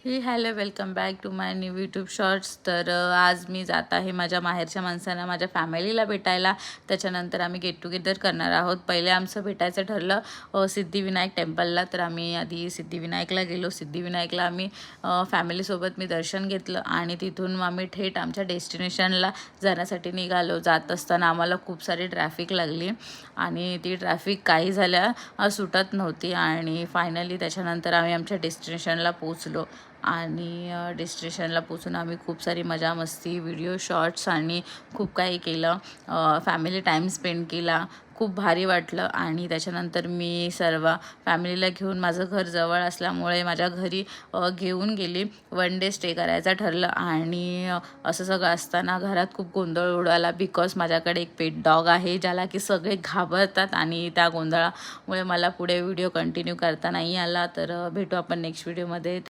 Hello, welcome back to my new YouTube shorts. तर आज मी जात आहे माझ्या माहेरच्या माणसांना, माझ्या फॅमिलीला भेटायला. त्याच्यानंतर आम्ही गेट टुगेदर करणार आहोत. पहिले आमचं भेटायचं ठरलं सिद्धिविनायक टेम्पलला. तर आम्ही आधी सिद्धिविनायकला गेलो. सिद्धिविनायकला आम्ही फॅमिलीसोबत मी दर्शन घेतलं आणि तिथून आम्ही थेट आमच्या डेस्टिनेशनला जाण्यासाठी निघालो. जात असताना आम्हाला खूप सारी ट्रॅफिक लागली आणि ती ट्रॅफिक काही झाल्या सुटत नव्हती आणि फायनली त्याच्यानंतर आम्ही आमच्या डेस्टिनेशनला पोचलो. आणि डेस्टिनेशनला पोचून आम्ही खूप सारी मजा मस्ती, व्हिडिओ शॉर्ट्स आणि खूप काही केलं. फॅमिली टाईम स्पेंड केला. खूप भारी वाटलं. आणि त्याच्यानंतर मी सर्व फॅमिलीला घेऊन, माझं घर जवळ असल्यामुळे माझ्या घरी घेऊन गेली. 1 डे स्टे करायचं ठरलं. आणि असं सगळं असताना घरात खूप गोंधळ उडाला, बिकॉज माझ्याकडे एक पेट डॉग आहे ज्याला की सगळे घाबरतात आणि त्या गोंधळामुळे मला पुढे व्हिडिओ कंटिन्यू करता नाही आला. तर भेटू आपण नेक्स्ट व्हिडिओमध्ये.